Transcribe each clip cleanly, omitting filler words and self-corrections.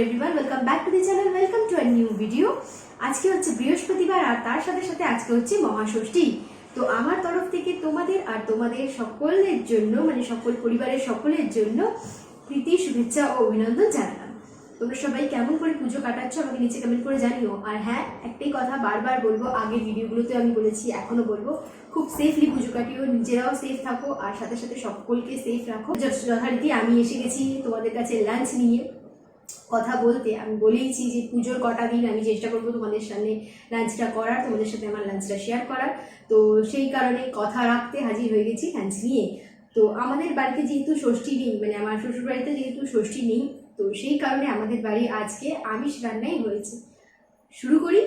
Everyone, welcome back to the channel, welcome to a new video. আজকে হচ্ছে বৃহস্পতিবার আর তার সাথে সাথে আজকে হচ্ছে মহাষষ্ঠী। তো আমার তরফ থেকে তোমাদের আর তোমাদের সকলের জন্য, মানে সকল পরিবারের সকলের জন্য প্রীতি, শুভেচ্ছা ও অভিনন্দন জানালাম। তোমরা সবাই কেমন করে পুজো কাটাচ্ছ আমাকে নিচে কমেন্ট করে জানিও। আর হ্যাঁ, একটাই কথা বারবার বলবো, আগের ভিডিওগুলোতে আমি বলেছি, এখনো বলবো, খুব সেফলি পুজো কাটিও, নিজেরাও সেফ থাকো আর সাথে সাথে সকলকে সেফ রাখো। যথারীতি আমি এসে গেছি তোমাদের কাছে লাঞ্চ নিয়ে কথা বলতে। আমি বলেইছি যে পুজোর কটা দিন আমি চেষ্টা করবো তোমাদের সামনে লাঞ্চটা করার, তোমাদের সাথে আমার লাঞ্চটা শেয়ার করার। তো সেই কারণে কথা রাখতে হাজির হয়ে গেছি লাঞ্চ নিয়ে। তো আমাদের বাড়িতে যেহেতু ষষ্ঠী নেই, মানে আমার শ্বশুর বাড়িতে যেহেতু ষষ্ঠী নেই, তো সেই কারণে আমাদের বাড়ি আজকে আমিষ রান্নাই হয়েছে। শুরু করি,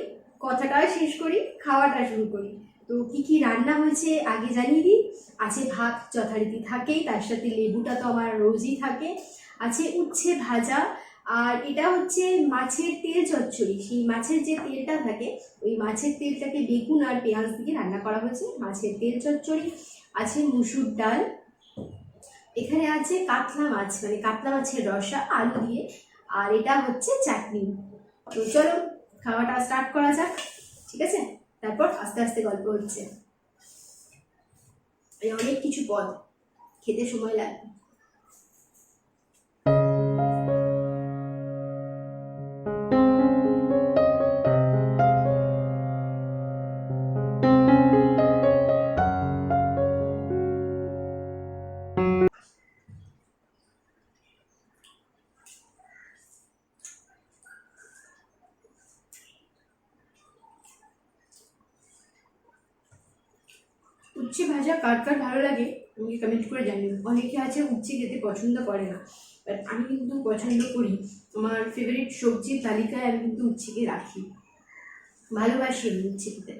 কথাটা শেষ করি, খাওয়াটা শুরু করি। তো কি কি রান্না হয়েছে আগে জানিয়ে দিই। আছে ভাত, যথারীতি থাকেই, তার সাথে লেবুটা তো আমার রোজই থাকে। আছে উচ্ছে ভাজা, আর এটা হচ্ছে মাছের তেল চচ্চড়ি। সেই মাছের যে তেলটা থাকে, ওই মাছের তেলটাকে বেগুন আর পেঁয়াজ দিয়ে রান্না করা হয়েছে, মাছের তেল চচ্চড়ি। আছে মুসুর ডাল, এখানে আছে কাতলা মাছ, মানে কাতলা মাছের রসা আলু দিয়ে, আর এটা হচ্ছে চাটনি। তো চলো খাওয়াটা স্টার্ট করা যাক, ঠিক আছে? তারপর আস্তে আস্তে গল্প হচ্ছে। অনেক কিছু পদ, খেতে সময় লাগবে। উচ্ছে ভাজা কার কার ভালো লাগে আমাকে কমেন্ট করে জানিও। অনেকে আছে উচ্ছে খেতে পছন্দ করে না, বাট আমি কিন্তু পছন্দ করি। আমার ফেভারিট সবজির তালিকায় আমি কিন্তু উচ্ছেকে রাখি। ভালোবাসি আমি উচ্ছে খেতে,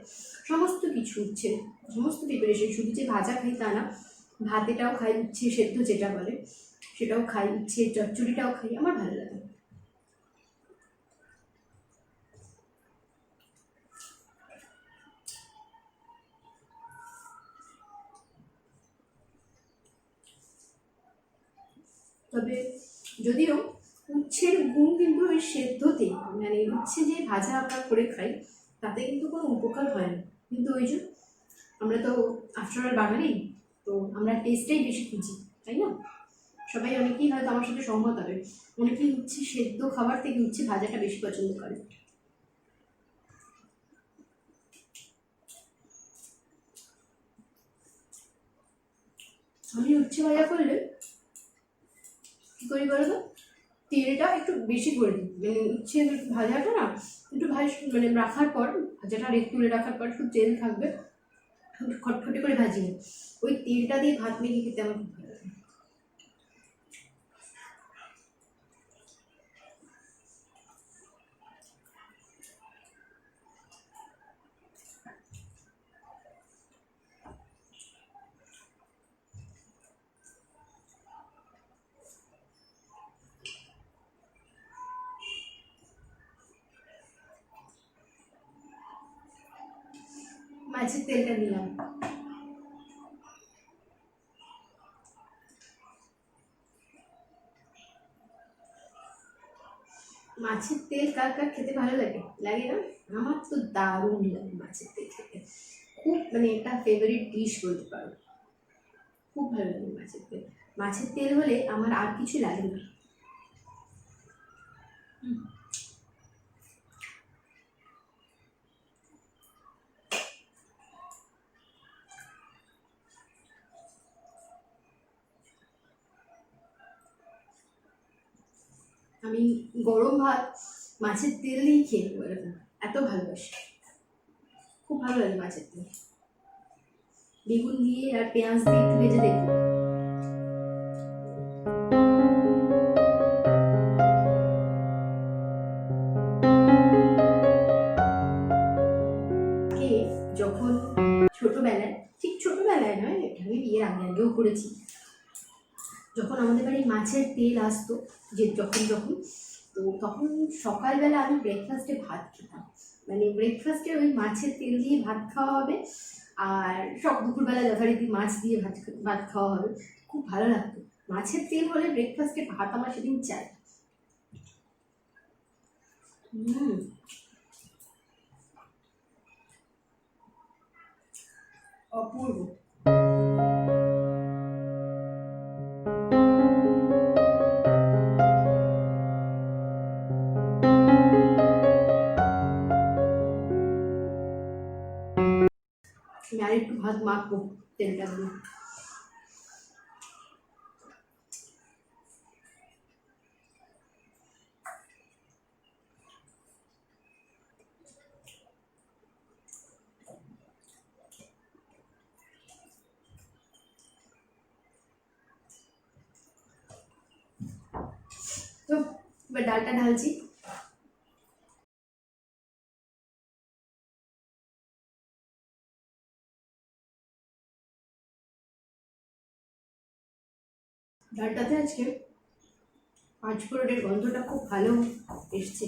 সমস্ত কিছু উচ্ছে, সমস্ত প্রিপারেশন। শুধু যে ভাজা খাই তা না, ভাতেটাও খাই, উচ্ছে সেদ্ধ যেটা বলে সেটাও খাই, উচ্ছে চচ্চড়িটাও খাই, আমার ভালো লাগে। তবে যদিও উচ্ছের গুণ কিন্তু ওই সেদ্ধতে, মানে উচ্ছে যে ভাজা আমরা করে খাই তাতে কিন্তু কোনো উপকার হয় না। কিন্তু ওই যে আমরা তো আফটারঅল বাঙালি, তো আমরা টেস্টটাই বেশি খুঁজি, তাই না? সবাই, অনেকেই হয়তো আমার সাথে সহমত হবে, অনেকেই উচ্ছে সেদ্ধ খাবার থেকে উচ্ছে ভাজাটা বেশি পছন্দ করে। আমি উচ্ছে ভাজা করলে কী করি বলো তো, তেলটা একটু বেশি করে দিই। মানে উচ্ছে ভাজাটা না একটু মানে রাখার পর, ভাজাটা তুলে রাখার পর একটু তেল থাকবে, খটখটে করে ভাজি না, ওই তেলটা দিয়ে ভাত মেখে খেতে আমার খুব ভালো লাগে। মাছের তেলটা নিলাম, মাছের তেল কার কার খেতে ভালো লাগে, লাগে না? আমার তো দারুণ লাগে মাছের তেল খেতে, খুব, মানে এটা ফেভারিট ডিশ বলতে পারো। খুব ভালো লাগে মাছের তেল। মাছের তেল হলে আমার আর কিছু লাগে না। আমি গরম ভাত মাছের তেল দিয়েই খেয়ে নেবো, এরকম এত ভালোবাসি, খুব ভালো লাগে মাছের তেল। বেগুন দিয়ে আর পেঁয়াজ দিয়ে একটু ভেজে দেখো। যখন ছোটবেলায়, ঠিক ছোটবেলায় নয়, আমি বিয়ের আগে আগেও করেছি, যখন আমাদের বাড়ি মাছের তেল আসতো, যে যখন যখন, তো তখন সকালবেলা আমি ব্রেকফাস্টে ভাত খেতাম। মানে ব্রেকফাস্টে ওই মাছের তেল দিয়ে ভাত খাওয়া হবে, আর সব দুপুরবেলা যথারীতি মাছ দিয়ে ভাত খাওয়া হবে। খুব ভালো লাগতো। মাছের তেল হলে ব্রেকফাস্টে ভাত আমার সেদিন চাই। অপূর্ব। আর একটু ভাত মাখবো তেলটা দিয়ে। তো এবার ডালটা ঢালছি। ডালটাতে আজকে পাঁচফোড়নের গন্ধটা খুব ভালো এসছে।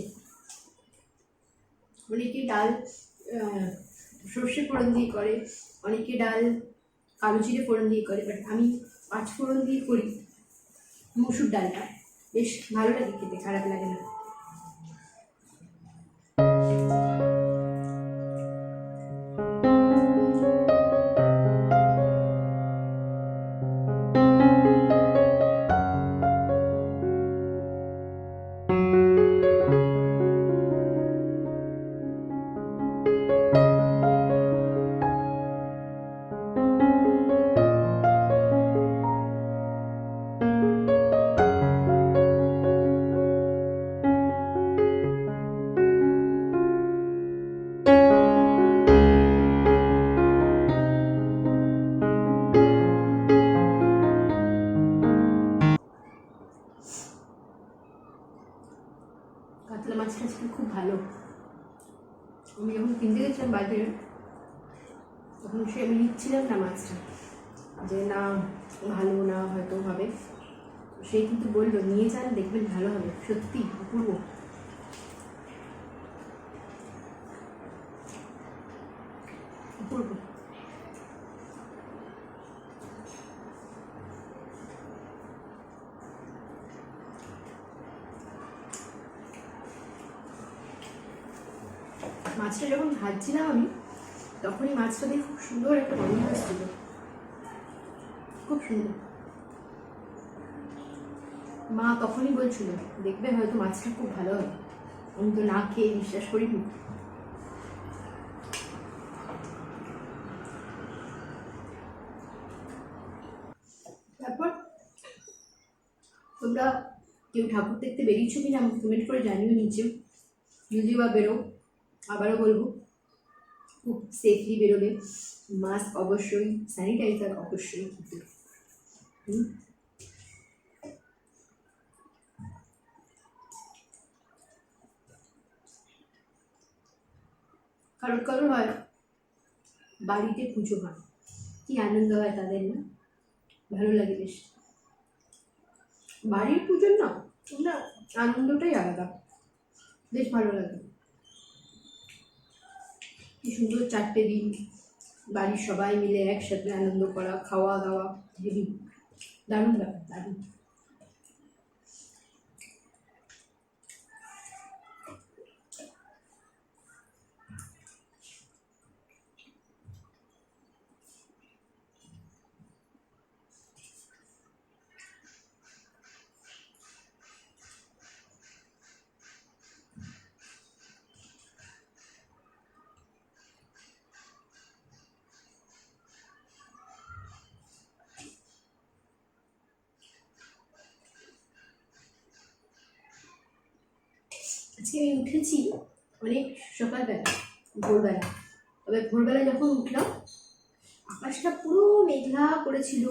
অনেকে ডাল সর্ষে ফোড়ন দিয়ে করে, অনেকে ডাল কালো জিরে ফোড়ন দিয়ে করে, বাট আমি পাঁচফোড়ন দিয়ে করি। মুসুর ডালটা বেশ ভালো লাগে খেতে, খারাপ লাগে না। কাতলা মাছটা আজকে খুব ভালো। আমি যখন কিনতে গেছিলাম বাজারে, তখন আমি নিচ্ছিলাম না মাছটা, যে না ভালো না হয়তো হবে। সে কিন্তু বললো নিয়ে যান, দেখবেন ভালো হবে। সত্যি অপূর্ব। অপূর্ব। মাছটা যখন ভাজছিলাম আমি, তখনই মাছটা দিয়ে খুব সুন্দর একটা গন্ধ আসছিল, খুব সুন্দর। মা তখনই বলছিল দেখবে হয়তো মাছটা খুব ভালো হবে। আমি তো না খেয়ে বিশ্বাস করিনি। তারপর তোমরা কেউ ঠাকুর দেখতে বেরিয়েছো কিনা আমাকে কমেন্ট করে জানিও নিচে। যদিও বা বেরো, আবারও বলবো খুব সেফলি বেরোবে। মাস্ক অবশ্যই, স্যানিটাইজার অবশ্যই। কারোর কারোর হয় বাড়িতে পুজো হয়, কি আনন্দ হয় তাদের, না? ভালো লাগে বেশ। বাড়ির পুজোর না না আনন্দটাই আলাদা, বেশ ভালো লাগে। কি সুন্দর 4টে দিন বাড়ির সবাই মিলে একসাথে আনন্দ করা, খাওয়া দাওয়া, হেভি দারুণ ব্যাপার, দারুণ। আজকে আমি উঠেছি অনেক সকালবেলা, ভোরবেলা। তবে ভোরবেলা যখন উঠলাম আকাশটা পুরো মেঘলা করেছিল।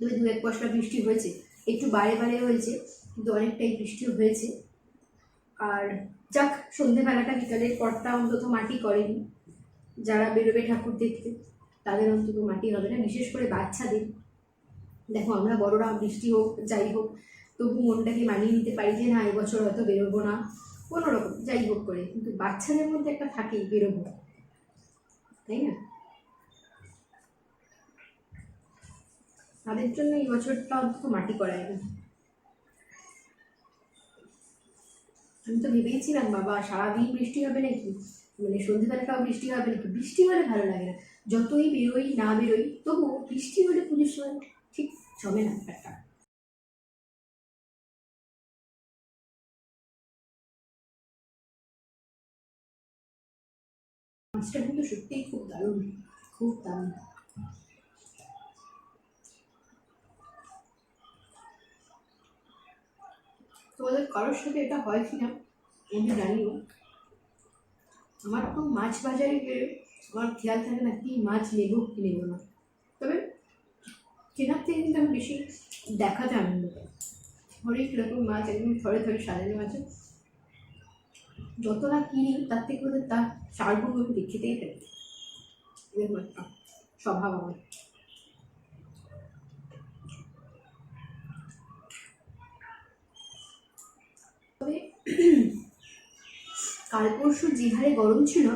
তবে 2-1 পশলা বৃষ্টি হয়েছে, একটু বারে বারে হয়েছে, কিন্তু অনেকটাই বৃষ্টিও হয়েছে। আর যাক, সন্ধেবেলাটা বিকালের পরটা অন্তত মাটি করেনি। যারা বেরোবে ঠাকুর দেখতে তাদের অন্তত মাটি হবে না, বিশেষ করে বাচ্চাদের। দেখো আমরা বড়রা বৃষ্টি হোক যাই হোক তবু মনটাকে মানিয়ে নিতে পারি যে না এবছর হয়তো বেরোবো না, কোনো রকম যাই হোক করে। কিন্তু বাচ্চাদের মধ্যে একটা থাকেই বেরোবো, তাই না? তাদের জন্য এই বছরটা অন্তত মাটি করায়নি। আমি তো ভেবেইছিলাম বাবা সারাদিন বৃষ্টি হবে নাকি, মানে সন্ধ্যেবেলাটাও বৃষ্টি হবে নাকি। বৃষ্টি হলে ভালো লাগে না, যতই বেরোই না বেরোই তবুও বৃষ্টি হলে পুজোর সময় ঠিক জমে না ব্যাপারটা। মাছটা কিন্তু সত্যিই খুব দারুণ, খুব দারুণ। তোমাদের কারোর সাথে এটা হয় কিনা আমি জানিও। আমার তো মাছ বাজারে গেলে আমার খেয়াল থাকে না কি মাছ নেবো কি নেবো না, তবে কেনার থেকে কিন্তু আমি বেশি দেখাতে আনন্দ পাই। হরেক রকম মাছ একদম থরে থরে সাজানো আছে, যত না কিনি তার থেকে ওদের তার চারগুলো আমি দেখেতেই থাকি, এরকম একটা স্বভাব আমার। তবে কাল পরশু যে হারে গরম ছিল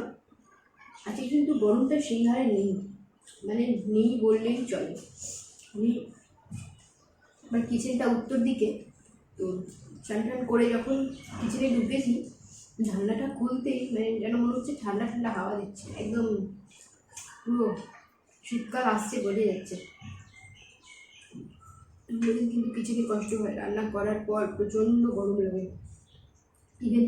আজকে কিন্তু গরমটা সেই হারে নেই, মানে নেই বললেই চলে। আমি আমার কিচেনটা উত্তর দিকে, তো স্নান টান করে যখন কিচেনে ঢুকেছি জানলাটা খুলতেই মানে যেন মনে হচ্ছে ঠান্ডা ঠান্ডা হাওয়া দিচ্ছে, একদম পুরো শীতকাল আসছে বোঝা যাচ্ছে। কিন্তু কিচেনে কষ্ট হয়, রান্না করার পর প্রচণ্ড গরম লাগে, ইভেন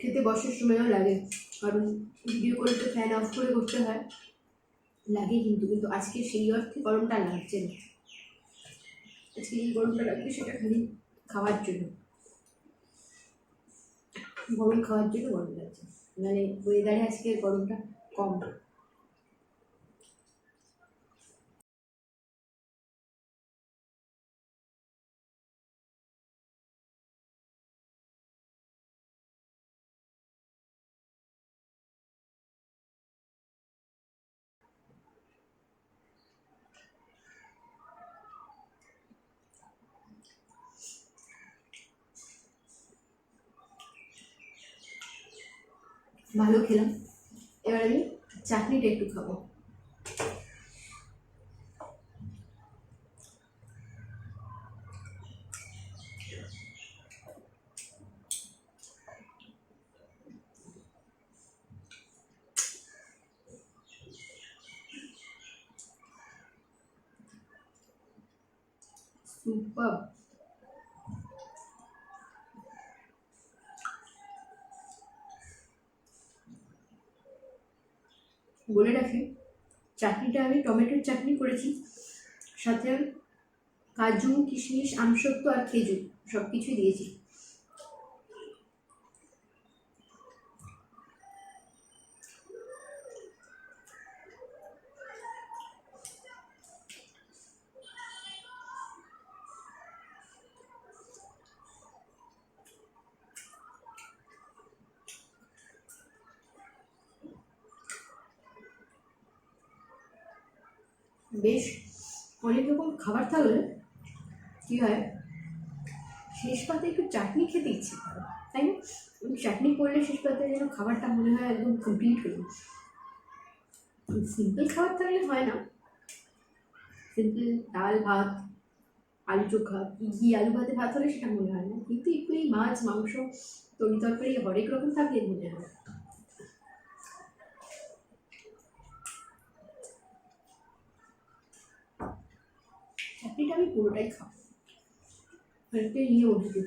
খেতে বসার সময়ও লাগে, কারণ ভিডিও করে তো ফ্যান অফ করে করতে হয়, লাগে কিন্তু কিন্তু আজকে সেই অর্থে গরমটা লাগছে না। আজকে এই গরমটা লাগছে সেটা খালি খাওয়ার জন্য, গরম খাওয়ার জন্য গরম লাগছে, মানে ওয়েদারে আজকে গরমটা কম। ভালো খেলাম, এবার আমি চাটনিটা একটু খাবো। সুপার। বলে রাখি চাটনিটা আমি টমেটোর চাটনি করেছি, সাথে কাজু কিশমিশ আমসত্ত্ব আর খেজুর সব কিছুই দিয়েছি। বেশ অনেক রকম খাবার থাকলে কী হয় শেষ পাতে একটু চাটনি খেতে ইচ্ছে করে, তাই না? চাটনি করলে শেষ পাতে যেন খাবারটা মনে হয় একদম কমপ্লিট হয়ে যায়। সিম্পল খাবার থাকলে হয় না, সিম্পল ডাল ভাত আলু চোখা ঘি আলু ভাতে ভাত হলে সেটা মনে হয় না, কিন্তু একটু এই মাছ মাংস তরি তরকারি হরেক রকম থাকলে মনে হয়। চাটনিটা আমি পুরোটাই খাবো, অনেকটাই নিয়ে বসে।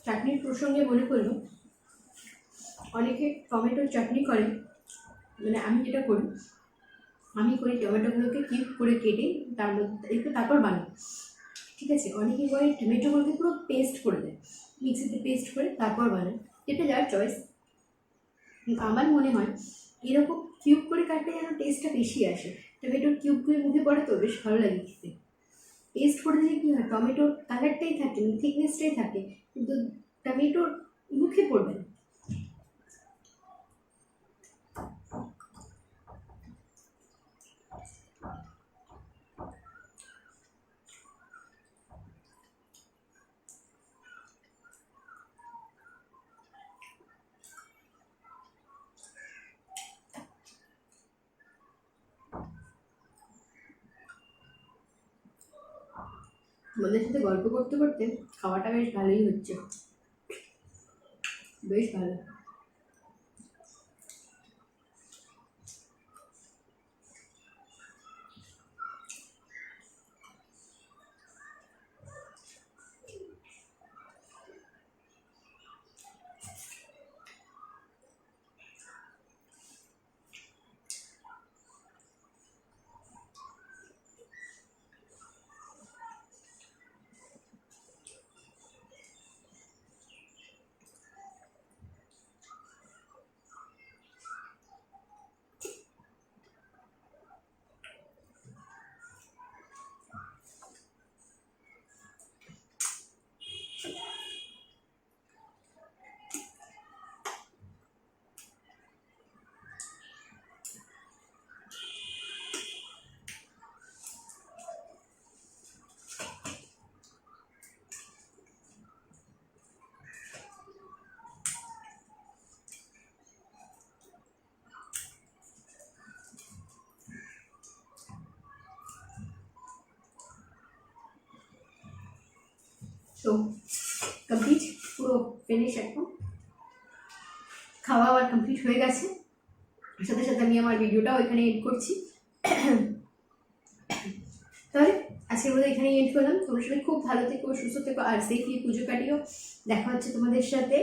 চাটনির প্রসঙ্গে মনে করলো অনেকে টমেটোর চাটনি করে, মানে আমি যেটা করি আমি করি টমেটোগুলোকে কিউব করে কেটে তার মধ্যে একটু তারপর বানাই, ঠিক আছে? অনেকে করে টমেটোগুলোকে পুরো পেস্ট করে দেয়, মিক্সিতে পেস্ট করে তারপর বানায়, এটা যার চয়েস। আমার মনে হয় এরকম কিউব করে কাটলে যেন টেস্টটা বেশি আসে, টমেটোর কিউবগুলো মুখে পড়ে তো বেশ ভালো লাগে খেতে। পেস্ট করে দিলে কী হয় টমেটোর কালারটাই থাকে, থিকনেসটাই থাকে, কিন্তু টমেটোর মুখে পড়বে না। তোমাদের সাথে গল্প করতে করতে খাওয়াটা বেশ ভালোই হচ্ছে, বেশ ভালো। তো কমপ্লিট, পুরো ফিনিশ একদম, খাওয়া আমার কমপ্লিট হয়ে গেছে। সাথে সাথে আমি আমার ভিডিওটাও এখানে এড করছি। তাহলে আজকের মধ্যে এখানেই এড করলাম। তোমরা সবাই খুব ভালো থেকো, সুস্থ থেকো আর সেফলি পুজো কাটিও। দেখা হচ্ছে তোমাদের সাথে